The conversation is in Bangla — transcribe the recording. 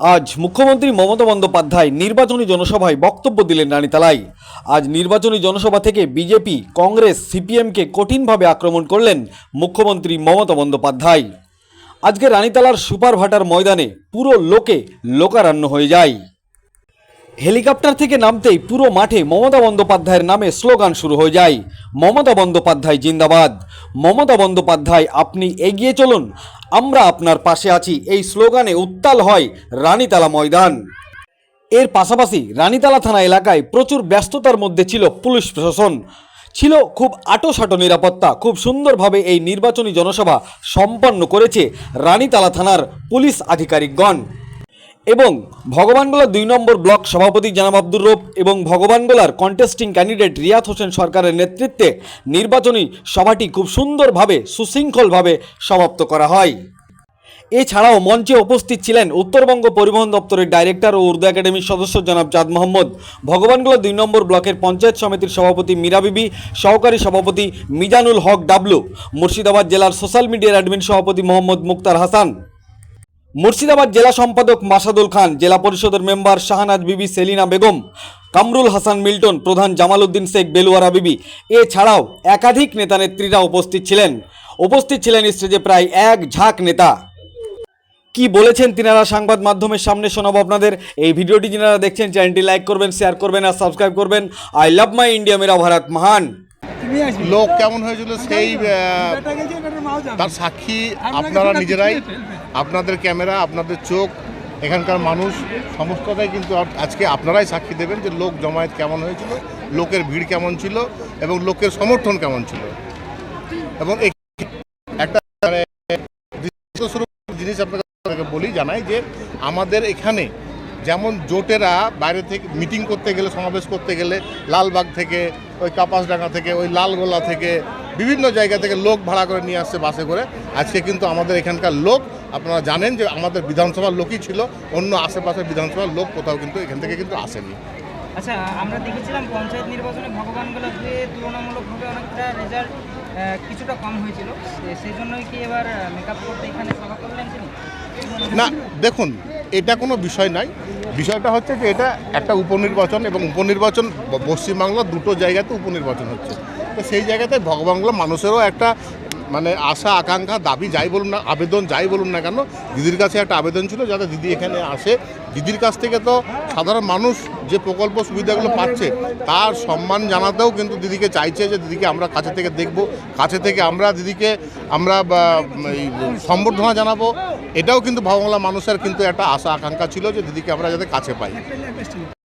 আজ মুখ্যমন্ত্রী মমতা বন্দ্যোপাধ্যায় নির্বাচনী জনসভায় বক্তব্য দিলেন রানীতলায়। আজ নির্বাচনী জনসভা থেকে বিজেপি, কংগ্রেস, সিপিএমকে কঠিনভাবে আক্রমণ করলেন মুখ্যমন্ত্রী মমতা বন্দ্যোপাধ্যায়। আজকে রানীতলার সুপারভাটার ময়দানে পুরো লোকারণ্য হয়ে যায়। হেলিকপ্টার থেকে নামতেই পুরো মাঠে মমতা বন্দ্যোপাধ্যায়ের নামে স্লোগান শুরু হয়ে যায়। মমতা বন্দ্যোপাধ্যায় জিন্দাবাদ, মমতা বন্দ্যোপাধ্যায় আপনি এগিয়ে চলুন, আমরা আপনার পাশে আছি, এই স্লোগানে উত্তাল হয় রানীতলা ময়দান। এর পাশাপাশি রানীতলা থানা এলাকায় প্রচুর ব্যস্ততার মধ্যে ছিল পুলিশ প্রশাসন, ছিল খুব আঁটোসাঁটো নিরাপত্তা। খুব সুন্দরভাবে এই নির্বাচনী জনসভা সম্পন্ন করেছে রানীতলা থানার পুলিশ আধিকারিকগণ। এবং ভগবানগোলা 2 নম্বর ব্লক সভাপতি জনাব আব্দুর রৌফ এবং ভগবানগোলার কন্টেস্টিং ক্যান্ডিডেট রিয়াত হোসেন সরকারের নেতৃত্বে নির্বাচনী সভাটি খুব সুন্দরভাবে সুশৃঙ্খলভাবে সমাপ্ত করা হয়। এছাড়াও মঞ্চে উপস্থিত ছিলেন উত্তরবঙ্গ পরিবহন দপ্তরের ডাইরেক্টর ও উর্দু একাডেমির সদস্য জনাব চাঁদ মোহাম্মদ, ভগবানগোলা 2 নম্বর ব্লকের পঞ্চায়েত সমিতির সভাপতি মীরা বিবি, সহকারী সভাপতি মিজানুল হক ডাবলু, মুর্শিদাবাদ জেলার সোশ্যাল মিডিয়ার অ্যাডমিন সভাপতি মোহাম্মদ মুক্তার হাসান, মুর্শিদাবাদ জেলা সম্পাদক মাসাদুল খান, জেলা পরিষদের মেম্বার শাহনাজ বিবি সেলিনা বেগম, কামরুল হাসান মিল্টন, প্রধান জামালউদ্দিন শেখ বেলুয়ারা বিবি। এছাড়াও একাধিক নেতা নেত্রীরা উপস্থিত ছিলেন স্টেজে প্রায় এক ঝাঁক নেতা। কি বলেছেন তিনারা সংবাদ মাধ্যমের সামনে শোনাবো আপনাদের। এই ভিডিওটি যারা দেখছেন চ্যানেলটি লাইক করবেন, শেয়ার করবেন আর সাবস্ক্রাইব করবেন। আই লাভ মাই ইন্ডিয়া, মেরা ভারত মহান। লোক কেমন হয়েছিল সেই তার সাক্ষী আপনারা নিজেরাই, আপনাদের ক্যামেরা, আপনাদের চোখ, এখানকার মানুষ সমস্তটাই কিন্তু আজকে আপনারাই সাক্ষী দেবেন যে লোক জমায়েত কেমন হয়েছিল, লোকের ভিড় কেমন ছিল এবং লোকের সমর্থন কেমন ছিল। এবং একটা জিনিস আপনাকে বলি জানাই যে আমাদের এখানে যেমন জোটেরা বাইরে থেকে মিটিং করতে গেলে, সমাবেশ করতে গেলে লালবাগ থেকে, ওই কাপাসডাঙ্গা থেকে, ওই লালগোলা থেকে, বিভিন্ন জায়গা থেকে লোক ভাড়া করে নিয়ে আসছে বাসে করে। আজকে কিন্তু আমাদের এখানকার লোক, আপনারা জানেন যে আমাদের বিধানসভার লোকই ছিল, অন্য আশেপাশের বিধানসভার লোক কোথাও কিন্তু এখান থেকে কিন্তু আসেনি। আচ্ছা, আমরা দেখেছিলাম পঞ্চায়েত নির্বাচনে ভগবানগোলাতে তুলনামূলকভাবে অনেকটা রেজাল্ট কিছুটা কম হয়েছিল, সেই জন্যই কি এবার মেকআপ করতে এখানে সভা করলেন তিনি? না, দেখুন, এটা কোনো বিষয় নাই। বিষয়টা হচ্ছে যে এটা একটা উপনির্বাচন এবং উপনির্বাচন পশ্চিমবাংলা দুটো জায়গাতে উপনির্বাচন হচ্ছে। তো সেই জায়গাতে ভগবানগোলা মানুষেরও একটা মানে আশা, আকাঙ্ক্ষা, দাবি যাই বলুন না, আবেদন যাই বলুন না কেন, দিদির কাছে একটা আবেদন ছিল যাতে দিদি এখানে আসে। দিদির কাছ থেকে তো সাধারণ মানুষ যে প্রকল্প সুবিধাগুলো পাচ্ছে তার সম্মান জানাতেও কিন্তু দিদিকে চাইছে যে দিদিকে আমরা কাছে থেকে দেখব, কাছে থেকে আমরা দিদিকে আমরা সম্বর্ধনা জানাবো। এটাও কিন্তু ভগবানগোলা মানুষের কিন্তু একটা আশা, আকাঙ্ক্ষা ছিল যে দিদিকে আমরা যাতে কাছে পাই।